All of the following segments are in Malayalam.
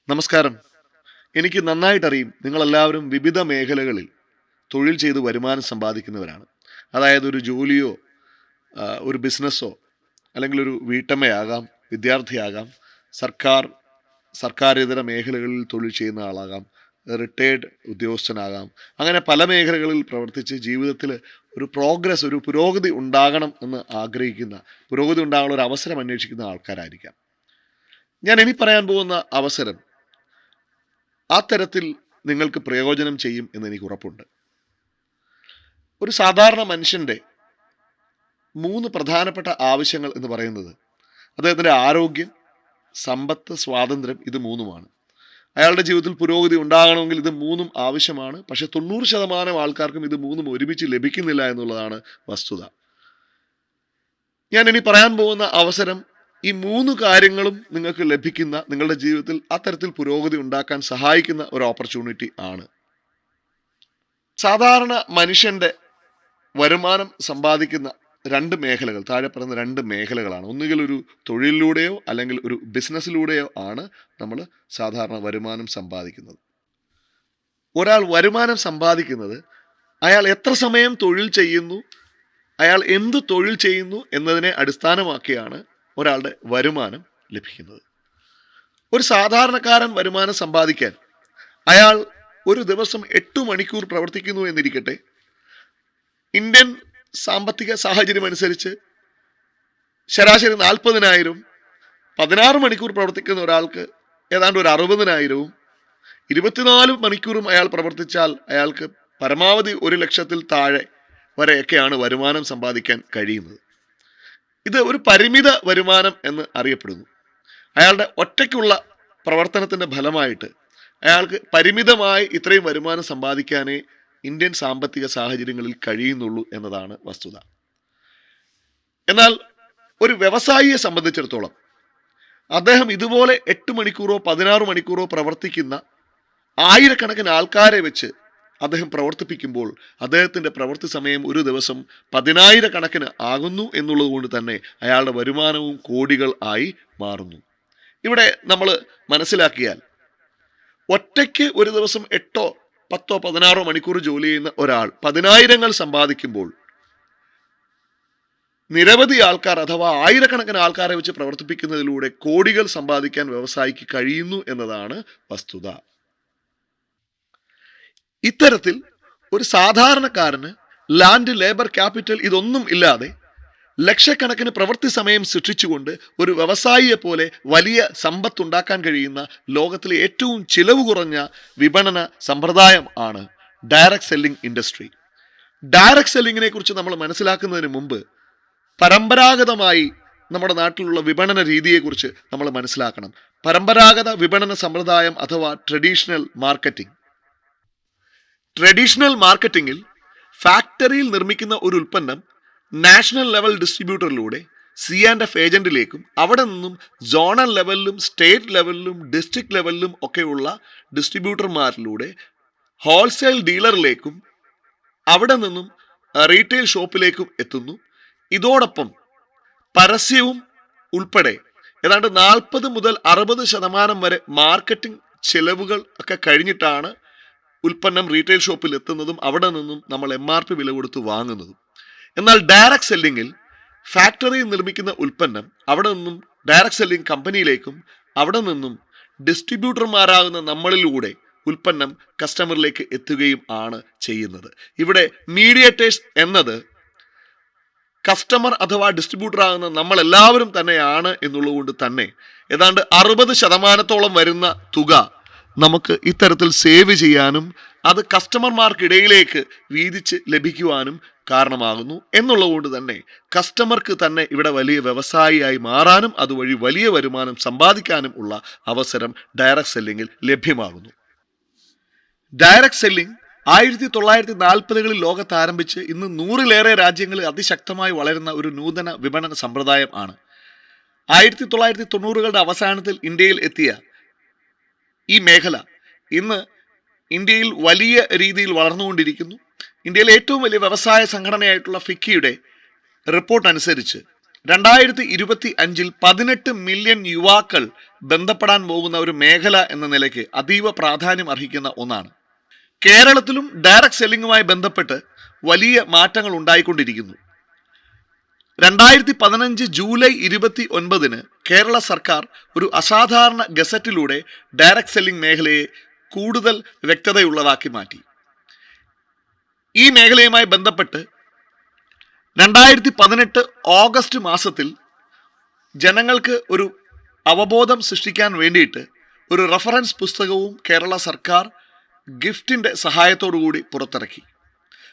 നമസ്കാരം. എനിക്ക് നന്നായിട്ടറിയും നിങ്ങളെല്ലാവരും വിവിധ മേഖലകളിൽ തൊഴിൽ ചെയ്ത് വരുമാനം സമ്പാദിക്കുന്നവരാണ്. അതായത് ഒരു ജോലിയോ, ഒരു ബിസിനസ്സോ, അല്ലെങ്കിൽ ഒരു വീട്ടമ്മയാകാം, വിദ്യാർത്ഥിയാകാം, സർക്കാർ സർക്കാരിതര മേഖലകളിൽ തൊഴിൽ ചെയ്യുന്ന ആളാകാം, റിട്ടയേർഡ് ഉദ്യോഗസ്ഥനാകാം. അങ്ങനെ പല മേഖലകളിൽ പ്രവർത്തിച്ച് ജീവിതത്തിൽ ഒരു പുരോഗതി ഉണ്ടാകണം എന്ന് ആഗ്രഹിക്കുന്ന, പുരോഗതി ഉണ്ടാകാനുള്ള ഒരു അവസരം അന്വേഷിക്കുന്ന ആൾക്കാരായിരിക്കാം. ഞാൻ ഇനി പറയാൻ പോകുന്ന അവസരം ആ തരത്തിൽ നിങ്ങൾക്ക് പ്രയോജനം ചെയ്യും എന്ന് എനിക്ക് ഉറപ്പുണ്ട്. ഒരു സാധാരണ മനുഷ്യൻ്റെ 3 പ്രധാനപ്പെട്ട ആവശ്യങ്ങൾ എന്ന് പറയുന്നത് അദ്ദേഹത്തിൻ്റെ ആരോഗ്യം, സമ്പത്ത്, സ്വാതന്ത്ര്യം, ഇത് മൂന്നുമാണ്. അയാളുടെ ജീവിതത്തിൽ പുരോഗതി ഉണ്ടാകണമെങ്കിൽ ഇത് മൂന്നും ആവശ്യമാണ്. പക്ഷേ 90% ആൾക്കാർക്കും ഇത് മൂന്നും ഒരുമിച്ച് ലഭിക്കുന്നില്ല എന്നുള്ളതാണ് വസ്തുത. ഞാൻ ഇനി പറയാൻ പോകുന്ന അവസരം ഈ 3 കാര്യങ്ങളും നിങ്ങൾക്ക് ലഭിക്കുന്ന, നിങ്ങളുടെ ജീവിതത്തിൽ അത്തരത്തിൽ പുരോഗതി ഉണ്ടാക്കാൻ സഹായിക്കുന്ന ഒരു ഓപ്പർച്യൂണിറ്റി ആണ്. സാധാരണ മനുഷ്യൻ്റെ വരുമാനം സമ്പാദിക്കുന്ന 2 മേഖലകൾ, താഴെ പറയുന്ന 2 മേഖലകളാണ്. ഒന്നുകിൽ ഒരു തൊഴിലിലൂടെയോ അല്ലെങ്കിൽ ഒരു ബിസിനസ്സിലൂടെയോ ആണ് നമ്മൾ സാധാരണ വരുമാനം സമ്പാദിക്കുന്നത്. ഒരാൾ വരുമാനം സമ്പാദിക്കുന്നത് അയാൾ എത്ര സമയം തൊഴിൽ ചെയ്യുന്നു, അയാൾ എന്ത് തൊഴിൽ ചെയ്യുന്നു എന്നതിനെ അടിസ്ഥാനമാക്കിയാണ് ഒരാളുടെ വരുമാനം ലഭിക്കുന്നത്. ഒരു സാധാരണക്കാരൻ വരുമാനം സമ്പാദിക്കാൻ അയാൾ ഒരു ദിവസം 8 മണിക്കൂർ പ്രവർത്തിക്കുന്നു എന്നിരിക്കട്ടെ. ഇന്ത്യൻ സാമ്പത്തിക സാഹചര്യം അനുസരിച്ച് ശരാശരി 40,000, 16 മണിക്കൂർ പ്രവർത്തിക്കുന്ന ഒരാൾക്ക് ഏതാണ്ട് ഒരു 60,000, 24 മണിക്കൂറും അയാൾ പ്രവർത്തിച്ചാൽ അയാൾക്ക് പരമാവധി 1,00,000-ൽ താഴെ വരെയൊക്കെയാണ് വരുമാനം സമ്പാദിക്കാൻ കഴിയുന്നത്. ഇത് ഒരു പരിമിത വരുമാനം എന്ന് അറിയപ്പെടുന്നു. അയാളുടെ ഒറ്റയ്ക്കുള്ള പ്രവർത്തനത്തിൻ്റെ ഫലമായിട്ട് അയാൾക്ക് പരിമിതമായി ഇത്രയും വരുമാനം സമ്പാദിക്കാനേ ഇന്ത്യൻ സാമ്പത്തിക സാഹചര്യങ്ങളിൽ കഴിയുന്നുള്ളൂ എന്നതാണ് വസ്തുത. എന്നാൽ ഒരു വ്യവസായിയെ സംബന്ധിച്ചിടത്തോളം അദ്ദേഹം ഇതുപോലെ 8 മണിക്കൂറോ 16 മണിക്കൂറോ പ്രവർത്തിക്കുന്ന ആയിരക്കണക്കിന് ആൾക്കാരെ വെച്ച് അദ്ദേഹം പ്രവർത്തിപ്പിക്കുമ്പോൾ അദ്ദേഹത്തിൻ്റെ പ്രവൃത്തി സമയം ഒരു ദിവസം 10,000 കണക്കിന് ആകുന്നു എന്നുള്ളത് കൊണ്ട് തന്നെ അയാളുടെ വരുമാനവും കോടികൾ ആയി മാറുന്നു. ഇവിടെ നമ്മൾ മനസ്സിലാക്കിയാൽ ഒറ്റയ്ക്ക് ഒരു ദിവസം 8, 10, 16 മണിക്കൂർ ജോലി ചെയ്യുന്ന ഒരാൾ 10,000-ങ്ങൾ സമ്പാദിക്കുമ്പോൾ നിരവധി ആൾക്കാർ, അഥവാ ആയിരക്കണക്കിന് ആൾക്കാരെ വെച്ച് പ്രവർത്തിപ്പിക്കുന്നതിലൂടെ കോടികൾ സമ്പാദിക്കാൻ വ്യവസായിക്ക് കഴിയുന്നു എന്നതാണ് വസ്തുത. ഇത്തരത്തിൽ ഒരു സാധാരണക്കാരന് ലാൻഡ്, ലേബർ, ക്യാപിറ്റൽ ഇതൊന്നും ഇല്ലാതെ ലക്ഷക്കണക്കിന് പ്രവൃത്തി സമയം സൃഷ്ടിച്ചുകൊണ്ട് ഒരു വ്യവസായിയെ പോലെ വലിയ സമ്പത്തുണ്ടാക്കാൻ കഴിയുന്ന ലോകത്തിലെ ഏറ്റവും ചിലവ് കുറഞ്ഞ വിപണന സമ്പ്രദായം ആണ് ഡയറക്റ്റ് സെല്ലിംഗ് ഇൻഡസ്ട്രി. ഡയറക്റ്റ് സെല്ലിങ്ങിനെ കുറിച്ച് നമ്മൾ മനസ്സിലാക്കുന്നതിന് മുമ്പ് പരമ്പരാഗതമായി നമ്മുടെ നാട്ടിലുള്ള വിപണന രീതിയെക്കുറിച്ച് നമ്മൾ മനസ്സിലാക്കണം. പരമ്പരാഗത വിപണന സമ്പ്രദായം അഥവാ ട്രഡീഷണൽ മാർക്കറ്റിംഗിൽ ഫാക്ടറിയിൽ നിർമ്മിക്കുന്ന ഒരു ഉൽപ്പന്നം നാഷണൽ ലെവൽ ഡിസ്ട്രിബ്യൂട്ടറിലൂടെ C&F ഏജന്റിലേക്കും അവിടെ നിന്നും സോണൽ ലെവലിലും സ്റ്റേറ്റ് ലെവലിലും ഡിസ്ട്രിക്ട് ലെവലിലും ഒക്കെയുള്ള ഡിസ്ട്രിബ്യൂട്ടർമാരിലൂടെ ഹോൾസെയിൽ ഡീലറിലേക്കും അവിടെ നിന്നും റീറ്റെയിൽ ഷോപ്പിലേക്കും എത്തുന്നു. ഇതോടൊപ്പം പരസ്യവും ഉൾപ്പെടെ ഏതാണ്ട് 40 മുതൽ 60% വരെ മാർക്കറ്റിംഗ് ചെലവുകൾ ഒക്കെ കഴിഞ്ഞിട്ടാണ് ഉൽപ്പന്നം റീറ്റെയിൽ ഷോപ്പിൽ എത്തുന്നതും അവിടെ നിന്നും നമ്മൾ MRP വില കൊടുത്ത് വാങ്ങുന്നതും. എന്നാൽ ഡയറക്റ്റ് സെല്ലിങ്ങിൽ ഫാക്ടറിയിൽ നിർമ്മിക്കുന്ന ഉൽപ്പന്നം അവിടെ നിന്നും ഡയറക്റ്റ് സെല്ലിംഗ് കമ്പനിയിലേക്കും അവിടെ നിന്നും ഡിസ്ട്രിബ്യൂട്ടർമാരാകുന്ന നമ്മളിലൂടെ ഉൽപ്പന്നം കസ്റ്റമറിലേക്ക് എത്തുകയും ആണ് ചെയ്യുന്നത്. ഇവിടെ മീഡിയേറ്റേഴ്സ് എന്നത് കസ്റ്റമർ അഥവാ ഡിസ്ട്രിബ്യൂട്ടർ ആകുന്ന നമ്മളെല്ലാവരും തന്നെയാണ് എന്നുള്ളതുകൊണ്ട് തന്നെ ഏതാണ്ട് 60% വരുന്ന തുക നമുക്ക് ഇത്തരത്തിൽ സേവ് ചെയ്യാനും അത് കസ്റ്റമർമാർക്കിടയിലേക്ക് വീതിച്ച് ലഭിക്കുവാനും കാരണമാകുന്നു എന്നുള്ളതുകൊണ്ട് തന്നെ കസ്റ്റമർക്ക് തന്നെ ഇവിടെ വലിയ വ്യവസായിയായി മാറാനും അതുവഴി വലിയ വരുമാനം സമ്പാദിക്കാനും ഉള്ള അവസരം ഡയറക്റ്റ് സെല്ലിങ്ങിൽ ലഭ്യമാകുന്നു. ഡയറക്റ്റ് സെല്ലിംഗ് 1940-കളിൽ ലോകത്ത് ആരംഭിച്ച് ഇന്ന് 100-ലേറെ രാജ്യങ്ങളിൽ അതിശക്തമായി വളരുന്ന ഒരു നൂതന വിപണന സമ്പ്രദായം ആണ്. 1990-കളുടെ അവസാനത്തിൽ ഇന്ത്യയിൽ എത്തിയ ഈ മേഖല ഇന്ന് ഇന്ത്യയിൽ വലിയ രീതിയിൽ വളർന്നുകൊണ്ടിരിക്കുന്നു. ഇന്ത്യയിലെ ഏറ്റവും വലിയ വ്യവസായ സംഘടനയായിട്ടുള്ള ഫിക്കിയുടെ റിപ്പോർട്ട് അനുസരിച്ച് 2025 18 മില്യൺ യുവാക്കൾ ബന്ധപ്പെടാൻ പോകുന്ന ഒരു മേഖല എന്ന നിലയ്ക്ക് അതീവ പ്രാധാന്യം അർഹിക്കുന്ന ഒന്നാണ്. കേരളത്തിലും ഡയറക്ട് സെല്ലിങ്ങുമായി ബന്ധപ്പെട്ട് വലിയ മാറ്റങ്ങൾ ഉണ്ടായിക്കൊണ്ടിരിക്കുന്നു. 2015 ജൂലൈ 29 കേരള സർക്കാർ ഒരു അസാധാരണ ഗസറ്റിലൂടെ ഡയറക്ട് സെല്ലിംഗ് മേഖലയെ കൂടുതൽ വ്യക്തതയുള്ളതാക്കി മാറ്റി. ഈ മേഖലയുമായി ബന്ധപ്പെട്ട് 2018 ഓഗസ്റ്റ് മാസത്തിൽ ജനങ്ങൾക്ക് ഒരു അവബോധം സൃഷ്ടിക്കാൻ വേണ്ടിയിട്ട് ഒരു റഫറൻസ് പുസ്തകവും കേരള സർക്കാർ ഗിഫ്റ്റിൻ്റെ സഹായത്തോടുകൂടി പുറത്തിറക്കി.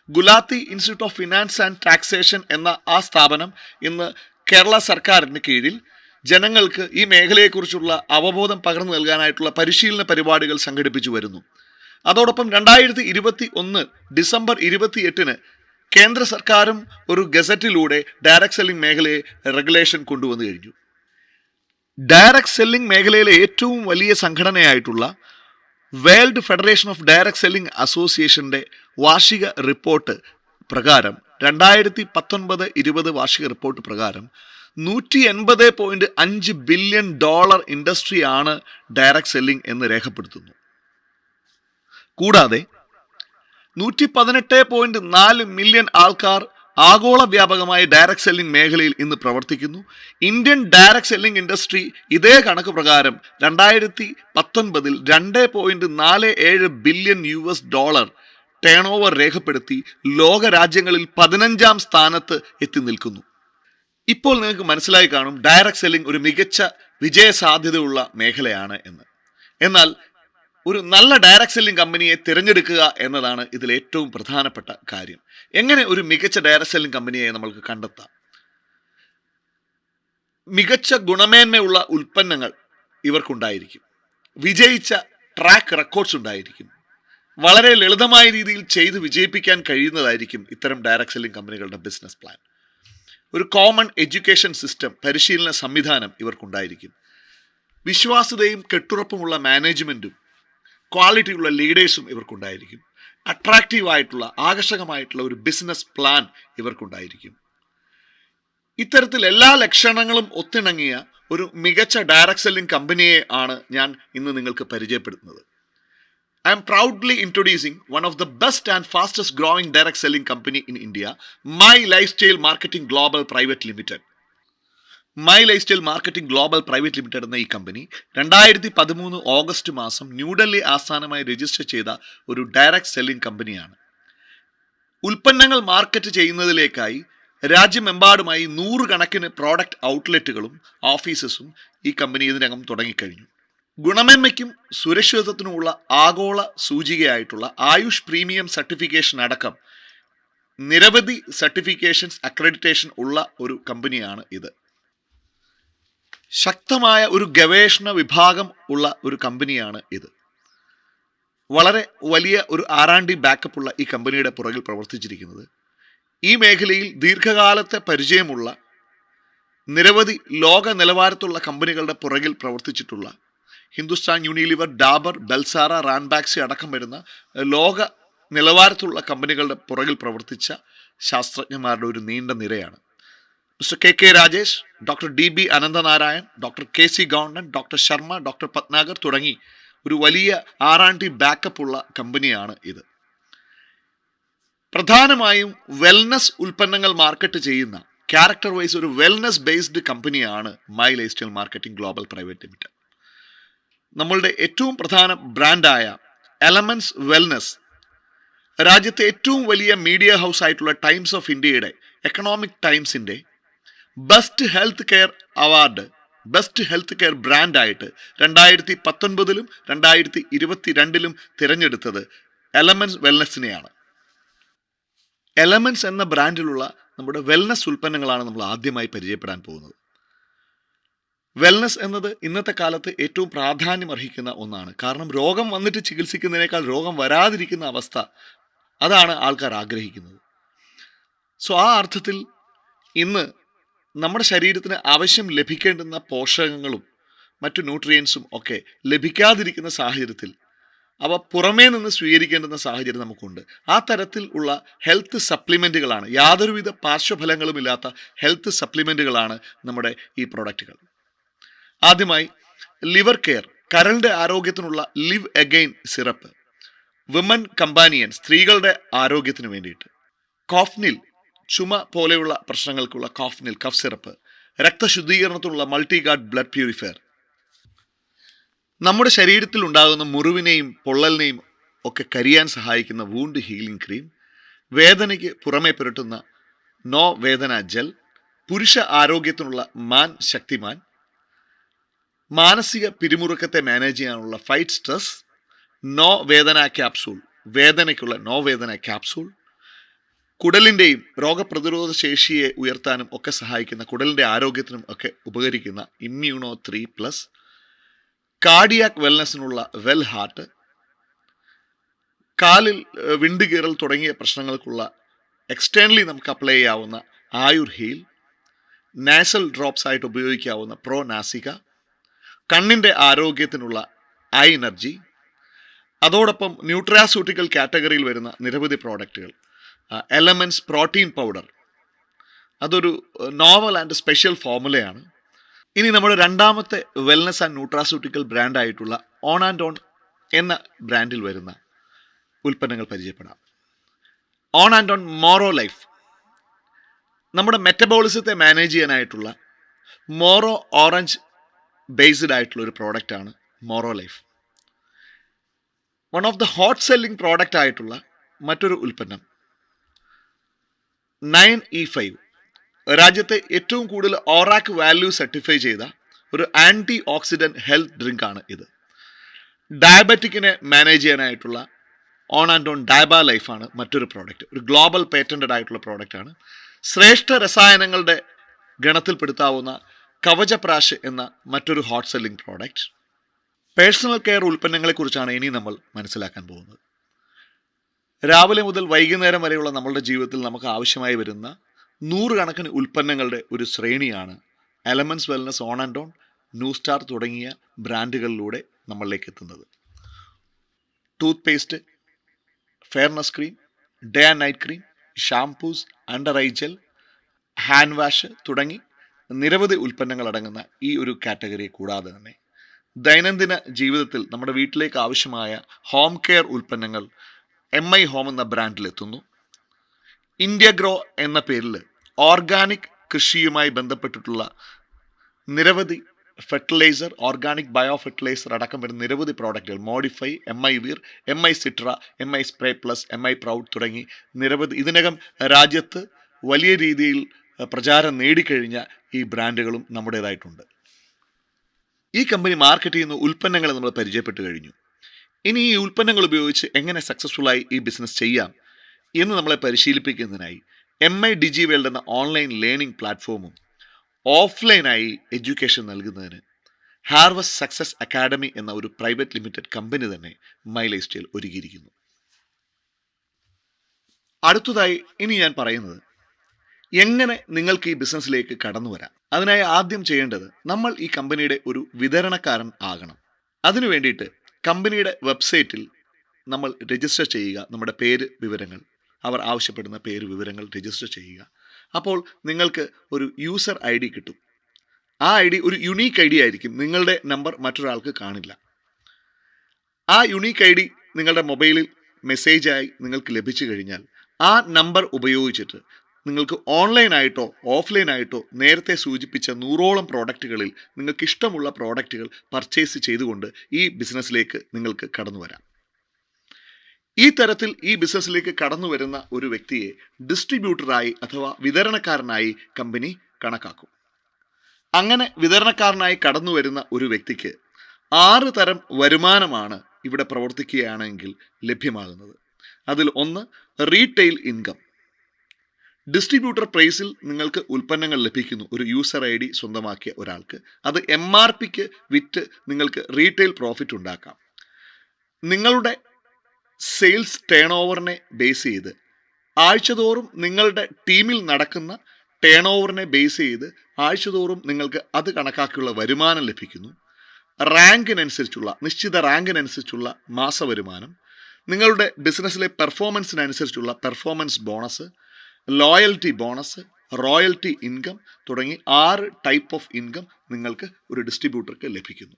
Gulati institute of finance and taxation എന്ന ആ സ്ഥാപനം ഇന്ന് കേരള സർക്കാരിന് കീഴിൽ ജനങ്ങൾക്ക് ഈ മേഖലയെക്കുറിച്ചുള്ള അവബോധം പകർന്നു നൽകാനായിട്ടുള്ള പരിശീലന പരിപാടികൾ സംഘടിപ്പിച്ചു വരുന്നു. അതോടൊപ്പം 2021 ഡിസംബർ 28 കേന്ദ്ര സർക്കാരും ഒരു ഗസറ്റിലൂടെ ഡയറക്ട് സെല്ലിംഗ് മേഖലയെ റെഗുലേഷൻ കൊണ്ടുവന്നു കഴിഞ്ഞു. ഡയറക്ട് സെല്ലിംഗ് മേഖലയിലെ ഏറ്റവും വലിയ സംഘടനയായിട്ടുള്ള world federation of direct selling അസോസിയേഷൻ്റെ വാർഷിക റിപ്പോർട്ട് പ്രകാരം 2019-20 വാർഷിക റിപ്പോർട്ട് പ്രകാരം $180.5 ബില്യൺ ഇൻഡസ്ട്രിയാണ് ഡയറക്ട് സെല്ലിംഗ് എന്ന് രേഖപ്പെടുത്തുന്നു. കൂടാതെ 118.4 മില്യൺ ആൾക്കാർ ആഗോള വ്യാപകമായ ഡയറക്ട് സെല്ലിംഗ് മേഖലയിൽ ഇന്ന് പ്രവർത്തിക്കുന്നു. ഇന്ത്യൻ ഡയറക്ട് സെല്ലിംഗ് ഇൻഡസ്ട്രി ഇതേ കണക്ക് പ്രകാരം 2019 $2.47 ബില്യൺ ടേൺ ഓവർ രേഖപ്പെടുത്തി ലോക രാജ്യങ്ങളിൽ 15ാം സ്ഥാനത്ത് എത്തി നിൽക്കുന്നു. ഇപ്പോൾ നിങ്ങൾക്ക് മനസ്സിലായി കാണും ഡയറക്ട് സെല്ലിംഗ് ഒരു മികച്ച വിജയസാധ്യതയുള്ള മേഖലയാണ് എന്ന്. എന്നാൽ ഒരു നല്ല ഡയറക്ട് സെല്ലിംഗ് കമ്പനിയെ തിരഞ്ഞെടുക്കുക എന്നതാണ് ഇതിൽ ഏറ്റവും പ്രധാനപ്പെട്ട കാര്യം. എങ്ങനെ ഒരു മികച്ച ഡയറക്ട് സെല്ലിംഗ് കമ്പനിയെ നമ്മൾക്ക് കണ്ടെത്താം? മികച്ച ഗുണമേന്മയുള്ള ഉൽപ്പന്നങ്ങൾ ഇവർക്കുണ്ടായിരിക്കും. വിജയിച്ച ട്രാക്ക് റെക്കോർഡ്സ് ഉണ്ടായിരിക്കും. വളരെ ലളിതമായ രീതിയിൽ ചെയ്ത് വിജയിപ്പിക്കാൻ കഴിയുന്നതായിരിക്കും ഇത്തരം ഡയറക്ട് സെല്ലിംഗ് കമ്പനികളുടെ ബിസിനസ് പ്ലാൻ. ഒരു കോമൺ എഡ്യൂക്കേഷൻ സിസ്റ്റം, പരിശീലന സംവിധാനം ഇവർക്കുണ്ടായിരിക്കും. വിശ്വാസ്യതയും കെട്ടുറപ്പുമുള്ള മാനേജ്മെൻറ്റും ക്വാളിറ്റിയുള്ള ലീഡേഴ്സും ഇവർക്കുണ്ടായിരിക്കും. അട്രാക്റ്റീവായിട്ടുള്ള ആകർഷകമായിട്ടുള്ള ഒരു ബിസിനസ് പ്ലാൻ ഇവർക്കുണ്ടായിരിക്കും. ഇത്തരത്തിൽ എല്ലാ ലക്ഷണങ്ങളും ഒത്തിണങ്ങിയ ഒരു മികച്ച ഡയറക്ട് സെല്ലിംഗ് കമ്പനിയെ ആണ് ഞാൻ ഇന്ന് നിങ്ങൾക്ക് പരിചയപ്പെടുത്തുന്നത്. I am proudly introducing one of the best and fastest growing direct selling company in India, My Lifestyle Marketing Global Private Limited. My lifestyle marketing global private limited എന്ന ഈ കമ്പനി 2013 ഓഗസ്റ്റ് മാസം ന്യൂഡൽഹി ആസ്ഥാനമായി രജിസ്റ്റർ ചെയ്ത ഒരു ഡയറക്ട് സെല്ലിംഗ് കമ്പനിയാണ്. ഉൽപ്പന്നങ്ങൾ മാർക്കറ്റ് ചെയ്യുന്നതിലേക്കായി രാജ്യമെമ്പാടുമായി 100 കണക്കിന് പ്രോഡക്റ്റ് ഔട്ട്ലെറ്റുകളും ഓഫീസസും ഈ കമ്പനി ഇതിനകം തുടങ്ങിക്കഴിഞ്ഞു. ഗുണമേന്മയ്ക്കും സുരക്ഷിതത്വത്തിനുമുള്ള ആഗോള സൂചികയായിട്ടുള്ള ആയുഷ് പ്രീമിയം സർട്ടിഫിക്കേഷൻ അടക്കം നിരവധി സർട്ടിഫിക്കേഷൻസ് അക്രഡിറ്റേഷൻ ഉള്ള ഒരു കമ്പനിയാണ് ഇത്. ശക്തമായ ഒരു ഗവേഷണ വിഭാഗം ഉള്ള ഒരു കമ്പനിയാണ് ഇത്. വളരെ വലിയ ഒരു R&D ബാക്കപ്പ് ഉള്ള ഈ കമ്പനിയുടെ പുറകിൽ പ്രവർത്തിച്ചിരിക്കുന്നത് ഈ മേഖലയിൽ ദീർഘകാലത്തെ പരിചയമുള്ള നിരവധി ലോക നിലവാരത്തുള്ള കമ്പനികളുടെ പുറകിൽ പ്രവർത്തിച്ചിട്ടുള്ള ഹിന്ദുസ്ഥാൻ യൂണിലിവർ, ഡാബർ, ബെൽസാറ, റാൻബാക്സി അടക്കം വരുന്ന ലോക നിലവാരത്തിലുള്ള കമ്പനികളുടെ പുറകിൽ പ്രവർത്തിച്ച ശാസ്ത്രജ്ഞന്മാരുടെ ഒരു നീണ്ട നിരയാണ്. Mister K Rajesh, doctor DB Ananthanarayan, doctor KC Goundan, doctor Sharma, doctor Patnagar തുടങ്ങി ഒരു വലിയ R&D ബാക്കപ്പ് ഉള്ള കമ്പനിയാണ് ഇത്. പ്രധാനമായും വെൽനസ് ഉൽപ്പന്നങ്ങൾ മാർക്കറ്റ് ചെയ്യുന്ന ക്യാരക്ടർ വൈസ് ഒരു വെൽനസ് ബേസ്ഡ് കമ്പനിയാണ് my lifestyle marketing global private limited. നമ്മളുടെ ഏറ്റവും പ്രധാന ബ്രാൻഡായ എലമെന്റ്സ് വെൽനസ് രാജ്യത്തെ ഏറ്റവും വലിയ മീഡിയ ഹൗസ് ആയിട്ടുള്ള ടൈംസ് ഓഫ് ഇന്ത്യയുടെ എക്കണോമിക് ടൈംസിൻ്റെ best health care award, best health care ബ്രാൻഡായിട്ട് 2019 2022 തിരഞ്ഞെടുത്തത് എലമെന്റ്സ് വെൽനസിനെയാണ്. എലമെന്റ്സ് എന്ന ബ്രാൻഡിലുള്ള നമ്മുടെ വെൽനസ് ഉൽപ്പന്നങ്ങളാണ് നമ്മൾ ആദ്യമായി പരിചയപ്പെടാൻ പോകുന്നത്. വെൽനസ് എന്നത് ഇന്നത്തെ കാലത്ത് ഏറ്റവും പ്രാധാന്യം അർഹിക്കുന്ന ഒന്നാണ്. കാരണം രോഗം വന്നിട്ട് ചികിത്സിക്കുന്നതിനേക്കാൾ രോഗം വരാതിരിക്കുന്ന അവസ്ഥ, അതാണ് ആൾക്കാർ ആഗ്രഹിക്കുന്നത്. സോ ആ അർത്ഥത്തിൽ ഇന്ന് നമ്മുടെ ശരീരത്തിന് ആവശ്യം ലഭിക്കേണ്ടുന്ന പോഷകങ്ങളും മറ്റു ന്യൂട്രിയൻസും ഒക്കെ ലഭിക്കാതിരിക്കുന്ന സാഹചര്യത്തിൽ അവ പുറമേ നിന്ന് സ്വീകരിക്കേണ്ടുന്ന സാഹചര്യം നമുക്കുണ്ട്. ആ തരത്തിൽ ഉള്ള ഹെൽത്ത് സപ്ലിമെൻറ്റുകളാണ്, യാതൊരുവിധ പാർശ്വഫലങ്ങളുമില്ലാത്ത ഹെൽത്ത് സപ്ലിമെൻറ്റുകളാണ് നമ്മുടെ ഈ പ്രൊഡക്റ്റുകൾ. ആദ്യമായി ലിവർ കെയർ, കരളിൻ്റെ ആരോഗ്യത്തിനുള്ള liv again syrup, women companion, സ്ത്രീകളുടെ ആരോഗ്യത്തിന് വേണ്ടിയിട്ട്. കോഫ്നിൽ, ചുമ പോലെയുള്ള പ്രശ്നങ്ങൾക്കുള്ള കോഫ്നിൽ കഫ് സിറപ്പ്, രക്തശുദ്ധീകരണത്തിനുള്ള മൾട്ടിഗാർഡ് ബ്ലഡ് പ്യൂരിഫയർ. നമ്മുടെ ശരീരത്തിൽ ഉണ്ടാകുന്ന മുറിവിനെയും പൊള്ളലിനെയും ഒക്കെ കരിയാൻ സഹായിക്കുന്ന വൂണ്ട് ഹീലിംഗ് ക്രീം, വേദനയ്ക്ക് പുറമെ പുരട്ടുന്ന നോ വേദന ജെൽ, പുരുഷ ആരോഗ്യത്തിനുള്ള മാൻ ശക്തിമാൻ, മാനസിക പിരിമുറുക്കത്തെ മാനേജ് ചെയ്യാനുള്ള ഫൈറ്റ് സ്ട്രെസ് നോ വേദന ക്യാപ്സൂൾ, വേദനയ്ക്കുള്ള നോ വേദന ക്യാപ്സൂൾ, കുടലിൻ്റെയും രോഗപ്രതിരോധ ശേഷിയെ ഉയർത്താനും ഒക്കെ സഹായിക്കുന്ന, കുടലിൻ്റെ ആരോഗ്യത്തിനും ഒക്കെ ഉപകരിക്കുന്ന ഇമ്മ്യൂണോ 3+, കാർഡിയാക് വെൽനെസ്സിനുള്ള വെൽ ഹാർട്ട്, കാലിൽ വിണ്ടുകീറൽ തുടങ്ങിയ പ്രശ്നങ്ങൾക്കുള്ള എക്സ്റ്റേണലി നമുക്ക് അപ്ലൈ ചെയ്യാവുന്ന ആയുർ ഹീൽ, നാസൽ ഡ്രോപ്സ് ആയിട്ട് ഉപയോഗിക്കാവുന്ന പ്രോ നാസിക, കണ്ണിൻ്റെ ആരോഗ്യത്തിനുള്ള ഐ എനർജി. അതോടൊപ്പം ന്യൂട്രാസ്യൂട്ടിക്കൽ കാറ്റഗറിയിൽ വരുന്ന നിരവധി പ്രോഡക്റ്റുകൾ, എലമെൻറ്റ്സ് പ്രോട്ടീൻ പൗഡർ, അതൊരു നോവൽ ആൻഡ് സ്പെഷ്യൽ ഫോർമുലയാണ്. ഇനി നമ്മുടെ രണ്ടാമത്തെ വെൽനസ് ആൻഡ് ന്യൂട്രാസ്യൂട്ടിക്കൽ ബ്രാൻഡായിട്ടുള്ള ഓൺ ആൻഡ് ഓൺ എന്ന ബ്രാൻഡിൽ വരുന്ന ഉൽപ്പന്നങ്ങൾ പരിചയപ്പെടാം. On and on moro life, നമ്മുടെ മെറ്റബോളിസത്തെ മാനേജ് ചെയ്യാനായിട്ടുള്ള മോറോ ഓറഞ്ച് ബേസ്ഡ് ആയിട്ടുള്ള ഒരു പ്രോഡക്റ്റാണ് moro life. One of the hot selling product ആയിട്ടുള്ള മറ്റൊരു ഉൽപ്പന്നം 9E5, രാജ്യത്തെ ഏറ്റവും കൂടുതൽ ഓറാക്ക് വാല്യൂ സർട്ടിഫൈ ചെയ്ത ഒരു ആൻറ്റി ഓക്സിഡൻറ്റ് ഹെൽത്ത് ഡ്രിങ്ക് ആണ് ഇത്. ഡയബറ്റിക്കിനെ മാനേജ് ചെയ്യാനായിട്ടുള്ള ഓൺ ആൻഡ് ഓൺ ഡയബ ലൈഫാണ് മറ്റൊരു പ്രോഡക്റ്റ്, ഒരു ഗ്ലോബൽ പേറ്റൻറ്റഡ് ആയിട്ടുള്ള പ്രോഡക്റ്റാണ്. ശ്രേഷ്ഠ രസായനങ്ങളുടെ ഗണത്തിൽപ്പെടുത്താവുന്ന കവചപ്രാശ് എന്ന മറ്റൊരു hot selling product. Personal care ഉൽപ്പന്നങ്ങളെക്കുറിച്ചാണ് ഇനി നമ്മൾ മനസ്സിലാക്കാൻ പോകുന്നത്. രാവിലെ മുതൽ വൈകുന്നേരം വരെയുള്ള നമ്മളുടെ ജീവിതത്തിൽ നമുക്ക് ആവശ്യമായി വരുന്ന നൂറുകണക്കിന് ഉൽപ്പന്നങ്ങളുടെ ഒരു ശ്രേണിയാണ് elements wellness, on and on, new star തുടങ്ങിയ ബ്രാൻഡുകളിലൂടെ നമ്മളിലേക്ക് എത്തുന്നത്. Tooth paste, fairness cream, day and night cream, shampoos, under eye gel, hand wash തുടങ്ങി നിരവധി ഉൽപ്പന്നങ്ങൾ അടങ്ങുന്ന ഈ ഒരു കാറ്റഗറി കൂടാതെ തന്നെ ദൈനംദിന ജീവിതത്തിൽ നമ്മുടെ വീട്ടിലേക്ക് ആവശ്യമായ ഹോം കെയർ ഉൽപ്പന്നങ്ങൾ MI ഹോം എന്ന ബ്രാൻഡിലെത്തുന്നു. ഇന്ത്യ ഗ്രോ എന്ന പേരിൽ ഓർഗാനിക് കൃഷിയുമായി ബന്ധപ്പെട്ടിട്ടുള്ള നിരവധി ഫെർട്ടിലൈസർ, ഓർഗാനിക് ബയോ ഫെർട്ടിലൈസർ അടക്കം വരുന്ന നിരവധി പ്രോഡക്റ്റുകൾ, modify, MI Veer, MI citra, MI spray plus, MI proud തുടങ്ങി നിരവധി ഇതിനകം രാജ്യത്ത് വലിയ രീതിയിൽ പ്രചാരം നേടിക്കഴിഞ്ഞ ഈ ബ്രാൻഡുകളും നമ്മുടേതായിട്ടുണ്ട്. ഈ കമ്പനി മാർക്കറ്റ് ചെയ്യുന്ന ഉൽപ്പന്നങ്ങളെ നമ്മൾ പരിചയപ്പെട്ട് കഴിഞ്ഞു. ഇനി ഈ ഉൽപ്പന്നങ്ങൾ ഉപയോഗിച്ച് എങ്ങനെ സക്സസ്ഫുള്ളായി ഈ ബിസിനസ് ചെയ്യാം എന്ന് നമ്മളെ പരിശീലിപ്പിക്കുന്നതിനായി MI ഡിജി വേൾഡ് എന്ന ഓൺലൈൻ ലേണിംഗ് പ്ലാറ്റ്ഫോമും ഓഫ്ലൈനായി എഡ്യൂക്കേഷൻ നൽകുന്നതിന് ഹാർവസ്റ്റ് സക്സസ് അക്കാഡമി എന്ന ഒരു പ്രൈവറ്റ് ലിമിറ്റഡ് കമ്പനി തന്നെ മൈ ലൈഫ് സ്റ്റൈൽ ഒരുക്കിയിരിക്കുന്നു. അടുത്തതായി ഇനി ഞാൻ പറയുന്നത് എങ്ങനെ നിങ്ങൾക്ക് ഈ ബിസിനസ്സിലേക്ക് കടന്നു വരാം. അതിനായി ആദ്യം ചെയ്യേണ്ടത് നമ്മൾ ഈ കമ്പനിയുടെ ഒരു വിതരണക്കാരൻ ആകണം. അതിനു വേണ്ടിയിട്ട് കമ്പനിയുടെ വെബ്സൈറ്റിൽ നമ്മൾ രജിസ്റ്റർ ചെയ്യുക, നമ്മുടെ പേര് വിവരങ്ങൾ, അവർ ആവശ്യപ്പെടുന്ന പേര് വിവരങ്ങൾ രജിസ്റ്റർ ചെയ്യുക. അപ്പോൾ നിങ്ങൾക്ക് ഒരു യൂസർ ID കിട്ടും. ആ ID ഒരു യുണീക്ക് ID ആയിരിക്കും, നിങ്ങളുടെ നമ്പർ മറ്റൊരാൾക്ക് കാണില്ല. ആ യുണീക്ക് ID നിങ്ങളുടെ മൊബൈലിൽ മെസ്സേജായി നിങ്ങൾക്ക് ലഭിച്ചു കഴിഞ്ഞാൽ ആ നമ്പർ ഉപയോഗിച്ചിട്ട് നിങ്ങൾക്ക് ഓൺലൈനായിട്ടോ ഓഫ്ലൈനായിട്ടോ നേരത്തെ സൂചിപ്പിച്ച 100ഓളം പ്രോഡക്റ്റുകളിൽ നിങ്ങൾക്ക് ഇഷ്ടമുള്ള പ്രോഡക്റ്റുകൾ പർച്ചേസ് ചെയ്തുകൊണ്ട് ഈ ബിസിനസ്സിലേക്ക് നിങ്ങൾക്ക് കടന്നു വരാം. ഈ തരത്തിൽ ഈ ബിസിനസ്സിലേക്ക് കടന്നു വരുന്ന ഒരു വ്യക്തിയെ ഡിസ്ട്രിബ്യൂട്ടറായി അഥവാ വിതരണക്കാരനായി കമ്പനി കണക്കാക്കും. അങ്ങനെ വിതരണക്കാരനായി കടന്നു വരുന്ന ഒരു വ്യക്തിക്ക് 6 തരം വരുമാനമാണ് ഇവിടെ പ്രവർത്തിക്കുകയാണെങ്കിൽ ലഭ്യമാകുന്നത്. അതിൽ ഒന്ന് റീറ്റെയിൽ ഇൻകം. ഡിസ്ട്രിബ്യൂട്ടർ പ്രൈസിൽ നിങ്ങൾക്ക് ഉൽപ്പന്നങ്ങൾ ലഭിക്കുന്നു. ഒരു യൂസർ ID സ്വന്തമാക്കിയ ഒരാൾക്ക് അത് MRPക്ക് വിറ്റ് നിങ്ങൾക്ക് റീറ്റെയിൽ പ്രോഫിറ്റ് ഉണ്ടാക്കാം. നിങ്ങളുടെ സെയിൽസ് ടേൺ ഓവറിനെ ബേസ് ചെയ്ത് ആഴ്ചതോറും നിങ്ങളുടെ ടീമിൽ നടക്കുന്ന ടേൺ ഓവറിനെ ബേസ് ചെയ്ത് ആഴ്ചതോറും നിങ്ങൾക്ക് അത് കണക്കാക്കിയുള്ള വരുമാനം ലഭിക്കുന്നു. റാങ്കിനനുസരിച്ചുള്ള നിശ്ചിത റാങ്കിനനുസരിച്ചുള്ള മാസവരുമാനം, നിങ്ങളുടെ ബിസിനസ്സിലെ പെർഫോമൻസിനനുസരിച്ചുള്ള performance bonus, loyalty bonus, royalty income തുടങ്ങി 6 ടൈപ്പ് ഓഫ് ഇൻകം നിങ്ങൾക്ക് ഒരു ഡിസ്ട്രിബ്യൂട്ടർക്ക് ലഭിക്കുന്നു.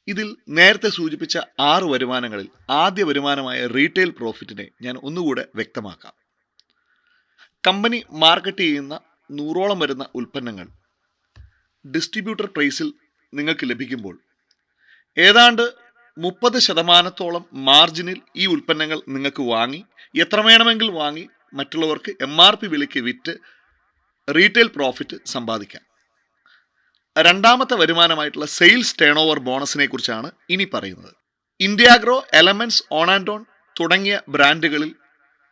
ഇതിൽ നേരത്തെ സൂചിപ്പിച്ച 6 വരുമാനങ്ങളിൽ ആദ്യ വരുമാനമായ റീറ്റെയിൽ പ്രോഫിറ്റിനെ ഞാൻ ഒന്നുകൂടെ വ്യക്തമാക്കാം. കമ്പനി മാർക്കറ്റ് ചെയ്യുന്ന 100ഓളം വരുന്ന ഉൽപ്പന്നങ്ങൾ ഡിസ്ട്രിബ്യൂട്ടർ പ്രൈസിൽ നിങ്ങൾക്ക് ലഭിക്കുമ്പോൾ ഏതാണ്ട് 30% മാർജിനിൽ ഈ ഉൽപ്പന്നങ്ങൾ നിങ്ങൾക്ക് വാങ്ങി എത്ര വേണമെങ്കിൽ വാങ്ങി മറ്റുള്ളവർക്ക് MRP വിലയ്ക്ക് വിറ്റ് റീറ്റെയിൽ പ്രോഫിറ്റ് സമ്പാദിക്കാം. രണ്ടാമത്തെ വരുമാനമായിട്ടുള്ള സെയിൽസ് ടേൺ ഓവർ ബോണസിനെ കുറിച്ചാണ് ഇനി പറയുന്നത്. ഇന്ത്യാഗ്രോ, എലമെന്റ്സ്, ഓൺ ആൻഡ് ഓൺ തുടങ്ങിയ ബ്രാൻഡുകളിൽ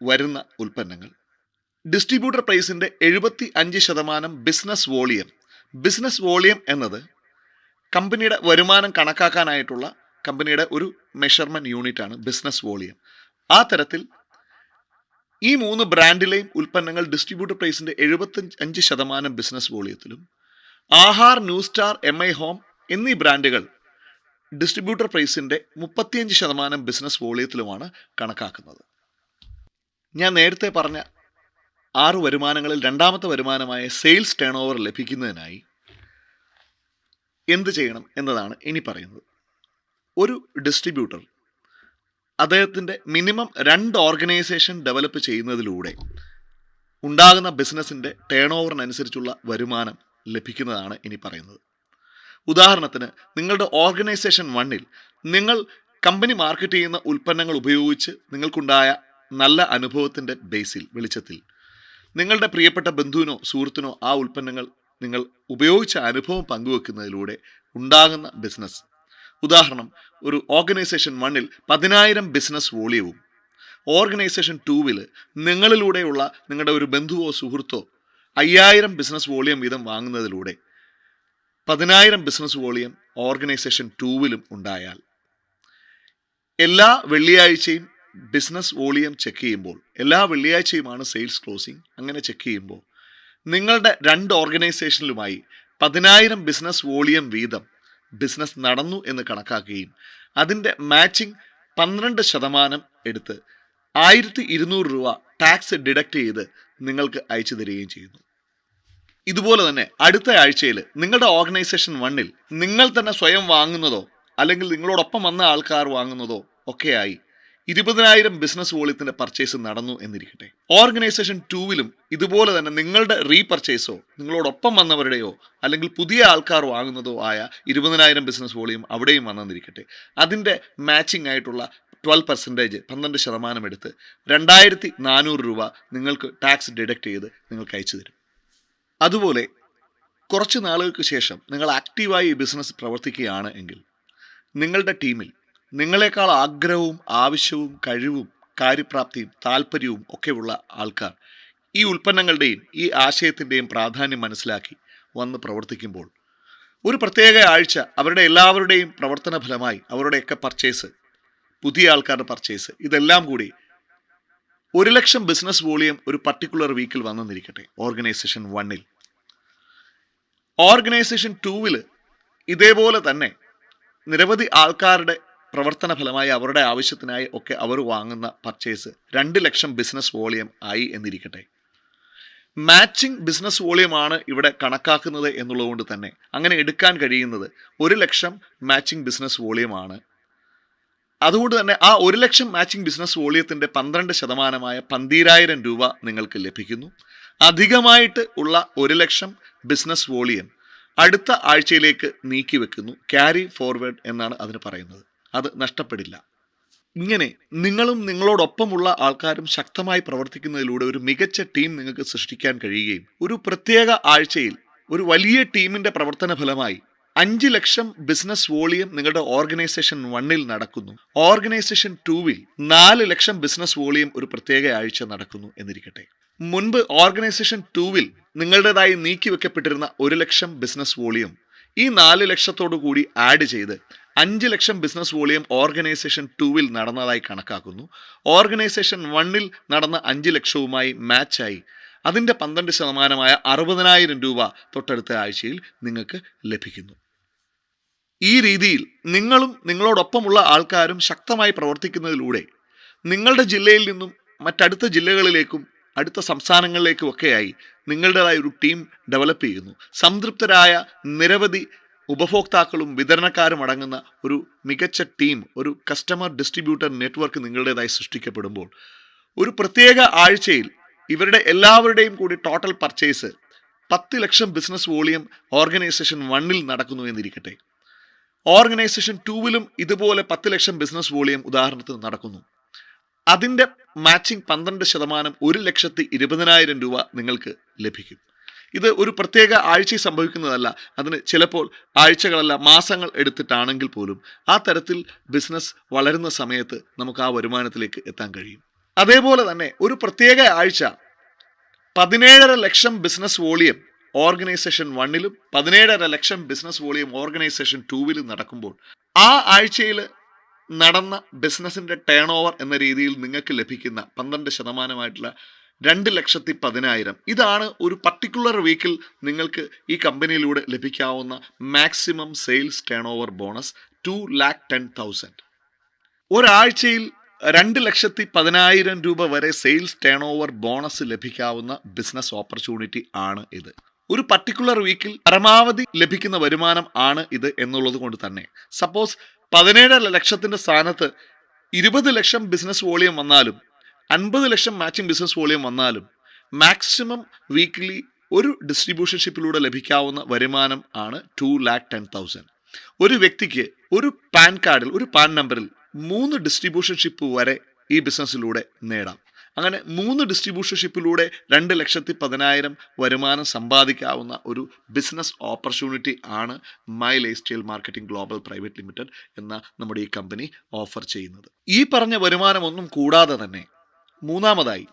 വരുന്ന ഉൽപ്പന്നങ്ങൾ ഡിസ്ട്രിബ്യൂട്ടർ പ്രൈസിന്റെ 75% ബിസിനസ് വോളിയം എന്നത് കമ്പനിയുടെ വരുമാനം കണക്കാക്കാനായിട്ടുള്ള കമ്പനിയുടെ ഒരു മെഷർമെന്റ് യൂണിറ്റ് ആണ് ബിസിനസ് വോളിയം. ആ തരത്തിൽ ഈ 3 ബ്രാൻഡിലെയും ഉൽപ്പന്നങ്ങൾ ഡിസ്ട്രിബ്യൂട്ടർ പ്രൈസിന്റെ 75% ബിസിനസ് വോളിയത്തിലും, Aahaar, new star, MI home എന്നീ ബ്രാൻഡുകൾ ഡിസ്ട്രിബ്യൂട്ടർ പ്രൈസിന്റെ 35% ബിസിനസ് വോളിയത്തിലുമാണ് കണക്കാക്കുന്നത്. ഞാൻ നേരത്തെ പറഞ്ഞ 6 വരുമാനങ്ങളിൽ രണ്ടാമത്തെ വരുമാനമായ സെയിൽസ് ടേൺ ഓവർ ലഭിക്കുന്നതിനായി എന്ത് ചെയ്യണം എന്നതാണ് ഇനി പറയുന്നത്. ഒരു ഡിസ്ട്രിബ്യൂട്ടർ അദ്ദേഹത്തിൻ്റെ മിനിമം 2 ഓർഗനൈസേഷൻ ഡെവലപ്പ് ചെയ്യുന്നതിലൂടെ ഉണ്ടാകുന്ന ബിസിനസ്സിൻ്റെ ടേൺ ഓവറിനനുസരിച്ചുള്ള വരുമാനം ലഭിക്കുന്നതാണ് ഇനി പറയുന്നത്. ഉദാഹരണത്തിന്, നിങ്ങളുടെ ഓർഗനൈസേഷൻ 1ൽ നിങ്ങൾ കമ്പനി മാർക്കറ്റ് ചെയ്യുന്ന ഉൽപ്പന്നങ്ങൾ ഉപയോഗിച്ച് നിങ്ങൾക്കുണ്ടായ നല്ല അനുഭവത്തിൻ്റെ വെളിച്ചത്തിൽ നിങ്ങളുടെ പ്രിയപ്പെട്ട ബന്ധുവിനോ സുഹൃത്തിനോ ആ ഉൽപ്പന്നങ്ങൾ നിങ്ങൾ ഉപയോഗിച്ച അനുഭവം പങ്കുവെക്കുന്നതിലൂടെ ഉണ്ടാകുന്ന ബിസിനസ്. ഉദാഹരണം, ഒരു ഓർഗനൈസേഷൻ 1ൽ 10,000 ബിസിനസ് വോളിയവും ഓർഗനൈസേഷൻ 2വിൽ നിങ്ങളിലൂടെയുള്ള നിങ്ങളുടെ ഒരു ബന്ധുവോ സുഹൃത്തോ 5,000 ബിസിനസ് വോളിയം വീതം വാങ്ങുന്നതിലൂടെ 10,000 ബിസിനസ് വോളിയം ഓർഗനൈസേഷൻ 2വിലും ഉണ്ടായാൽ എല്ലാ വെള്ളിയാഴ്ചയും ബിസിനസ് വോളിയം ചെക്ക് ചെയ്യുമ്പോൾ, എല്ലാ വെള്ളിയാഴ്ചയുമാണ് സെയിൽസ് ക്ലോസിംഗ്, അങ്ങനെ ചെക്ക് ചെയ്യുമ്പോൾ നിങ്ങളുടെ 2 ഓർഗനൈസേഷനിലുമായി 10,000 ബിസിനസ് വോളിയം വീതം ബിസിനസ് നടന്നു എന്ന് കണക്കാക്കുകയും അതിൻ്റെ മാച്ചിങ് 12% എടുത്ത് 1,200 രൂപ ടാക്സ് ഡിഡക്റ്റ് ചെയ്ത് നിങ്ങൾക്ക് അയച്ചു തരികയും ചെയ്യുന്നു. ഇതുപോലെ തന്നെ അടുത്ത ആഴ്ചയിൽ നിങ്ങളുടെ ഓർഗനൈസേഷൻ 1ൽ നിങ്ങൾ തന്നെ സ്വയം വാങ്ങുന്നതോ അല്ലെങ്കിൽ നിങ്ങളോടൊപ്പം വന്ന ആൾക്കാർ വാങ്ങുന്നതോ ഒക്കെയായി 20,000 ബിസിനസ് വോളിയത്തിൻ്റെ പർച്ചേസ് നടന്നു എന്നിരിക്കട്ടെ. ഓർഗനൈസേഷൻ 2വിലും ഇതുപോലെ തന്നെ നിങ്ങളുടെ റീപർച്ചേസോ നിങ്ങളോടൊപ്പം വന്നവരുടെയോ അല്ലെങ്കിൽ പുതിയ ആൾക്കാർ വാങ്ങുന്നതോ ആയ 20,000 ബിസിനസ് വോളിയം അവിടെയും വന്നെന്നിരിക്കട്ടെ. അതിൻ്റെ മാച്ചിങ് ആയിട്ടുള്ള 12% എടുത്ത് 2,400 രൂപ നിങ്ങൾക്ക് ടാക്സ് ഡിഡക്റ്റ് ചെയ്ത് നിങ്ങൾക്ക് അയച്ചു തരും. അതുപോലെ കുറച്ച് നാളുകൾക്ക് ശേഷം നിങ്ങൾ ആക്റ്റീവായി ഈ ബിസിനസ് പ്രവർത്തിക്കുകയാണ് എങ്കിൽ നിങ്ങളുടെ ടീമിൽ നിങ്ങളെക്കാൾ ആഗ്രഹവും ആവശ്യവും കഴിവും കാര്യപ്രാപ്തിയും താല്പര്യവും ഒക്കെയുള്ള ആൾക്കാർ ഈ ഉൽപ്പന്നങ്ങളുടെയും ഈ ആശയത്തിൻ്റെയും പ്രാധാന്യം മനസ്സിലാക്കി വന്ന് പ്രവർത്തിക്കുമ്പോൾ ഒരു പ്രത്യേക ആഴ്ച അവരുടെ എല്ലാവരുടെയും പ്രവർത്തന ഫലമായി അവരുടെയൊക്കെ പർച്ചേസ്, പുതിയ ആൾക്കാരുടെ പർച്ചേസ്, ഇതെല്ലാം കൂടി 1,00,000 ബിസിനസ് വോളിയം ഒരു പർട്ടിക്കുലർ വീക്കിൽ വന്നെന്നിരിക്കട്ടെ. ഓർഗനൈസേഷൻ 1ൽ. ഓർഗനൈസേഷൻ 2വിൽ ഇതേപോലെ തന്നെ നിരവധി ആൾക്കാരുടെ പ്രവർത്തന ഫലമായി അവരുടെ ആവശ്യത്തിനായി ഒക്കെ അവർ വാങ്ങുന്ന പർച്ചേസ് 2,00,000 ബിസിനസ് വോളിയം ആയി എന്നിരിക്കട്ടെ. മാച്ചിങ് ബിസിനസ് വോളിയമാണ് ഇവിടെ കണക്കാക്കുന്നത് എന്നുള്ളതുകൊണ്ട് തന്നെ അങ്ങനെ എടുക്കാൻ കഴിയുന്നത് 1,00,000 മാച്ചിങ് ബിസിനസ് വോളിയമാണ്. അതുകൊണ്ട് തന്നെ ആ 1,00,000 മാച്ചിങ് ബിസിനസ് വോളിയത്തിൻ്റെ 12%-ആയ 12,000 രൂപ നിങ്ങൾക്ക് ലഭിക്കുന്നു. അധികമായിട്ട് ഉള്ള 1,00,000 ബിസിനസ് വോളിയം അടുത്ത ആഴ്ചയിലേക്ക് നീക്കി വെക്കുന്നു. ക്യാരി ഫോർവേഡ് എന്നാണ് അതിന് പറയുന്നത്. അത് നഷ്ടപ്പെടില്ല. ഇങ്ങനെ നിങ്ങളും നിങ്ങളോടൊപ്പമുള്ള ആൾക്കാരും ശക്തമായി പ്രവർത്തിക്കുന്നതിലൂടെ ഒരു മികച്ച ടീം നിങ്ങൾക്ക് സൃഷ്ടിക്കാൻ കഴിയുകയും ഒരു പ്രത്യേക ആഴ്ചയിൽ ഒരു വലിയ ടീമിൻ്റെ പ്രവർത്തന ഫലമായി 5,00,000 ബിസിനസ് വോളിയം നിങ്ങളുടെ ഓർഗനൈസേഷൻ 1ൽ നടക്കുന്നു. ഓർഗനൈസേഷൻ 2വിൽ 4,00,000 ബിസിനസ് വോളിയം ഒരു പ്രത്യേക ആഴ്ച നടക്കുന്നു എന്നിരിക്കട്ടെ. മുൻപ് ഓർഗനൈസേഷൻ 2വിൽ നിങ്ങളുടേതായി നീക്കിവെക്കപ്പെട്ടിരുന്ന 1,00,000 ബിസിനസ് വോളിയം ഈ 4,00,000 കൂടി ആഡ് ചെയ്ത് 5,00,000 ബിസിനസ് വോളിയം ഓർഗനൈസേഷൻ 2വിൽ നടന്നതായി കണക്കാക്കുന്നു. ഓർഗനൈസേഷൻ 1ൽ നടന്ന 5,00,000വുമായി മാച്ചായി അതിൻ്റെ 12%-ആയ 60,000 രൂപ തൊട്ടടുത്ത ആഴ്ചയിൽ നിങ്ങൾക്ക് ലഭിക്കുന്നു. ഈ രീതിയിൽ നിങ്ങളും നിങ്ങളോടൊപ്പമുള്ള ആൾക്കാരും ശക്തമായി പ്രവർത്തിക്കുന്നതിലൂടെ നിങ്ങളുടെ ജില്ലയിൽ നിന്നും മറ്റടുത്ത ജില്ലകളിലേക്കും അടുത്ത സംസ്ഥാനങ്ങളിലേക്കും ഒക്കെയായി നിങ്ങളുടേതായ ഒരു ടീം ഡെവലപ്പ് ചെയ്യുന്നു. സംതൃപ്തരായ നിരവധി ഉപഭോക്താക്കളും വിതരണക്കാരും അടങ്ങുന്ന ഒരു മികച്ച ടീം, ഒരു കസ്റ്റമർ ഡിസ്ട്രിബ്യൂട്ടർ നെറ്റ്വർക്ക് നിങ്ങളുടേതായി സൃഷ്ടിക്കപ്പെടുമ്പോൾ ഒരു പ്രത്യേക ആഴ്ചയിൽ ഇവരുടെ എല്ലാവരുടെയും കൂടി ടോട്ടൽ പർച്ചേസ് 10 ലക്ഷം ബിസിനസ് വോളിയം ഓർഗനൈസേഷൻ 1-ൽ നടക്കുന്നു എന്നിരിക്കട്ടെ. ഓർഗനൈസേഷൻ 2-ലും ഇതുപോലെ 10 ലക്ഷം ബിസിനസ് വോളിയം ഉദാഹരണത്തിന് നടക്കുന്നു. അതിൻ്റെ മാച്ചിങ് 12% 1,20,000 രൂപ നിങ്ങൾക്ക് ലഭിക്കും. ഇത് ഒരു പ്രത്യേക ആഴ്ചയിൽ സംഭവിക്കുന്നതല്ല. അതിന് ചിലപ്പോൾ ആഴ്ചകളല്ല മാസങ്ങൾ എടുത്തിട്ടാണെങ്കിൽ പോലും ആ തരത്തിൽ ബിസിനസ് വളരുന്ന സമയത്ത് നമുക്ക് ആ വരുമാനത്തിലേക്ക് എത്താൻ കഴിയും. അതേപോലെ തന്നെ ഒരു പ്രത്യേക ആഴ്ച 17.5 ലക്ഷം ബിസിനസ് വോളിയം ഓർഗനൈസേഷൻ 1-ലും 17.5 ലക്ഷം ബിസിനസ് വോളിയം ഓർഗനൈസേഷൻ 2-ലും നടക്കുമ്പോൾ ആ ആഴ്ചയിൽ നടന്ന ബിസിനസിന്റെ ടേൺ ഓവർ എന്ന രീതിയിൽ നിങ്ങൾക്ക് ലഭിക്കുന്ന 12% 2,10,000 ഇതാണ് ഒരു പർട്ടിക്കുലർ വീക്കിൽ നിങ്ങൾക്ക് ഈ കമ്പനിയിലൂടെ ലഭിക്കാവുന്ന maximum sales turn over bonus 2,10,000. ഒരാഴ്ചയിൽ 2,10,000 രൂപ വരെ സെയിൽസ് ടേൺ ഓവർ ബോണസ് ലഭിക്കാവുന്ന ബിസിനസ് ഓപ്പർച്യൂണിറ്റി ആണ് ഇത്. ഒരു പർട്ടിക്കുലർ വീക്കിൽ പരമാവധി ലഭിക്കുന്ന വരുമാനം ആണ് ഇത് എന്നുള്ളത് കൊണ്ട് തന്നെ സപ്പോസ് 17 ലക്ഷത്തിന്റെ സ്ഥാനത്ത് 20 ലക്ഷം ബിസിനസ് വോളിയം വന്നാലും 50 ലക്ഷം മാച്ചിങ് ബിസിനസ് വോളിയം വന്നാലും മാക്സിമം വീക്കിലി ഒരു ഡിസ്ട്രിബ്യൂഷൻഷിപ്പിലൂടെ ലഭിക്കാവുന്ന വരുമാനം ആണ് 2,10,000. ഒരു വ്യക്തിക്ക് ഒരു പാൻ കാർഡിൽ, ഒരു പാൻ നമ്പറിൽ 3 ഡിസ്ട്രിബ്യൂഷൻഷിപ്പ് വരെ ഈ ബിസിനസ്സിലൂടെ നേടാം. അങ്ങനെ 3 ഡിസ്ട്രിബ്യൂഷൻഷിപ്പിലൂടെ 2,10,000 വരുമാനം സമ്പാദിക്കാവുന്ന ഒരു ബിസിനസ് ഓപ്പർച്യൂണിറ്റി ആണ് my life style marketing global private limited എന്ന നമ്മുടെ ഈ കമ്പനി ഓഫർ ചെയ്യുന്നത്. ഈ പറഞ്ഞ വരുമാനം ഒന്നും കൂടാതെ തന്നെ മൂന്നാമതായി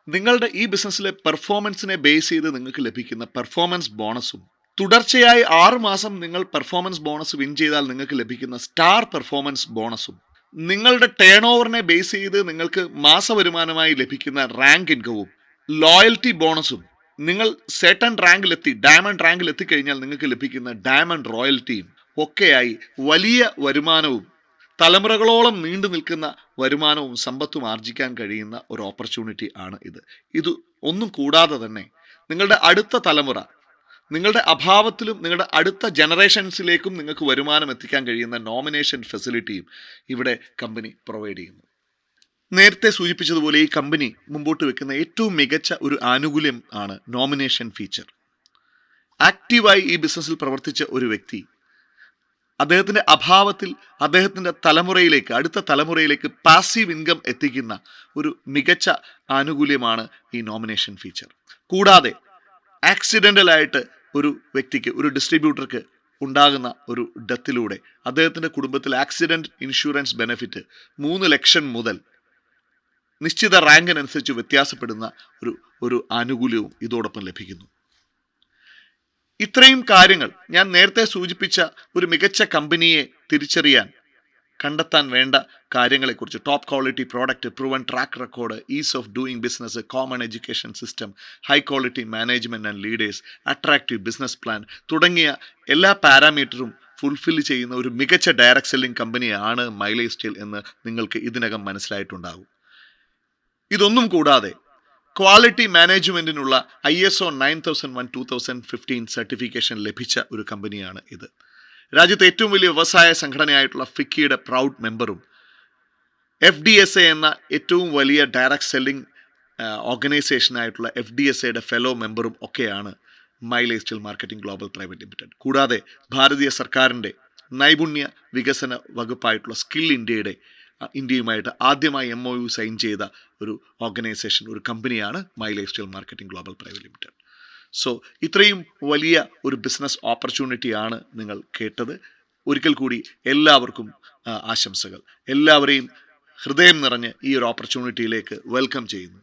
നിങ്ങളുടെ ഈ ബിസിനസ്സിലെ പെർഫോമൻസിനെ ബേസ് ചെയ്ത് നിങ്ങൾക്ക് ലഭിക്കുന്ന പെർഫോമൻസ് ബോണസും, തുടർച്ചയായി 6 മാസം നിങ്ങൾ പെർഫോമൻസ് ബോണസ് വിൻ ചെയ്താൽ നിങ്ങൾക്ക് ലഭിക്കുന്ന സ്റ്റാർ പെർഫോമൻസ് ബോണസും, നിങ്ങളുടെ ടേൺ ഓവറിനെ ബേസ് ചെയ്ത് നിങ്ങൾക്ക് മാസവരുമാനമായി ലഭിക്കുന്ന റാങ്ക് ഇൻകവും, ലോയൽറ്റി ബോണസും, നിങ്ങൾ സെർട്ടൺ റാങ്കിലെത്തി ഡയമണ്ട് റാങ്കിൽ എത്തിക്കഴിഞ്ഞാൽ നിങ്ങൾക്ക് ലഭിക്കുന്ന ഡയമണ്ട് റോയൽറ്റിയും ഒക്കെയായി വലിയ വരുമാനവും തലമുറകളോളം നീണ്ടു നിൽക്കുന്ന വരുമാനവും സമ്പത്തും ആർജിക്കാൻ കഴിയുന്ന ഒരു ഓപ്പർച്യൂണിറ്റി ആണ് ഇത്. ഇത് ഒന്നും കൂടാതെ തന്നെ നിങ്ങളുടെ അടുത്ത തലമുറ, നിങ്ങളുടെ അഭാവത്തിലും നിങ്ങളുടെ അടുത്ത ജനറേഷൻസിലേക്കും നിങ്ങൾക്ക് വരുമാനം എത്തിക്കാൻ കഴിയുന്ന നോമിനേഷൻ ഫെസിലിറ്റിയും ഇവിടെ കമ്പനി പ്രൊവൈഡ് ചെയ്യുന്നു. നേരത്തെ സൂചിപ്പിച്ചതുപോലെ ഈ കമ്പനി മുമ്പോട്ട് വെക്കുന്ന ഏറ്റവും മികച്ച ഒരു ആനുകൂല്യം ആണ് നോമിനേഷൻ ഫീച്ചർ. ആക്റ്റീവായി ഈ ബിസിനസ്സിൽ പ്രവർത്തിച്ച ഒരു വ്യക്തി അദ്ദേഹത്തിൻ്റെ അഭാവത്തിൽ അദ്ദേഹത്തിൻ്റെ തലമുറയിലേക്ക്, അടുത്ത തലമുറയിലേക്ക് പാസീവ് ഇൻകം എത്തിക്കുന്ന ഒരു മികച്ച ആനുകൂല്യമാണ് ഈ നോമിനേഷൻ ഫീച്ചർ. കൂടാതെ ആക്സിഡൻ്റലായിട്ട് ഒരു വ്യക്തിക്ക്, ഒരു ഡിസ്ട്രിബ്യൂട്ടർക്ക് ഉണ്ടാകുന്ന ഒരു ഡെത്തിലൂടെ അദ്ദേഹത്തിൻ്റെ കുടുംബത്തിൽ ആക്സിഡൻറ്റ് ഇൻഷുറൻസ് ബെനിഫിറ്റ് 3 ലക്ഷം മുതൽ നിശ്ചിത റാങ്കിനനുസരിച്ച് വ്യത്യാസപ്പെടുന്ന ഒരു ആനുകൂല്യവും ഇതോടൊപ്പം ലഭിക്കുന്നു. ഇത്രയും കാര്യങ്ങൾ ഞാൻ നേരത്തെ സൂചിപ്പിച്ച ഒരു മികച്ച കമ്പനിയെ തിരിച്ചറിയാൻ, കണ്ടെത്താൻ വേണ്ട കാര്യങ്ങളെക്കുറിച്ച് top quality product, proven track record, is of doing business, common education system, high quality management and leaders, attractive business plan തുടങ്ങിയ എല്ലാ പാരാമീറ്ററും ഫുൾഫിൽ ചെയ്യുന്ന ഒരു മികച്ച ഡയറക്റ്റ് സെല്ലിംഗ് കമ്പനിയാണ് മൈ ലൈഫ് സ്റ്റൈൽ എന്ന് നിങ്ങൾക്ക് ഇതിനകം മനസ്സിലായിട്ടുണ്ടാകും. ഇതൊന്നും കൂടാതെ ക്വാളിറ്റി മാനേജ്മെൻറ്റിനുള്ള ISO 9001-2015 സർട്ടിഫിക്കേഷൻ ലഭിച്ച ഒരു കമ്പനിയാണ് ഇത്. രാജ്യത്തെ ഏറ്റവും വലിയ വ്യവസായ സംഘടനയായിട്ടുള്ള ഫിക്കിയുടെ പ്രൗഡ് മെമ്പറും FDSA എന്ന ഏറ്റവും വലിയ ഡയറക്റ്റ് സെല്ലിംഗ് ഓർഗനൈസേഷനായിട്ടുള്ള FDSAയുടെ ഫെലോ മെമ്പറും ഒക്കെയാണ് my life style marketing global private limited. കൂടാതെ ഭാരതീയ സർക്കാരിൻ്റെ നൈപുണ്യ വികസന വകുപ്പായിട്ടുള്ള സ്കിൽ ഇന്ത്യയുമായിട്ട് ആദ്യമായി MOU സൈൻ ചെയ്ത ഒരു ഓർഗനൈസേഷൻ, ഒരു കമ്പനിയാണ് my life style marketing global private limited. So ഇത്രയും വലിയ ഒരു ബിസിനസ് ഓപ്പർച്യൂണിറ്റിയാണ് നിങ്ങൾ കേട്ടത്. ഒരിക്കൽ കൂടി എല്ലാവർക്കും ആശംസകൾ. എല്ലാവരെയും ഹൃദയം നിറഞ്ഞ് ഈ ഒരു ഓപ്പർച്യൂണിറ്റിയിലേക്ക് വെൽക്കം ചെയ്യുന്നു.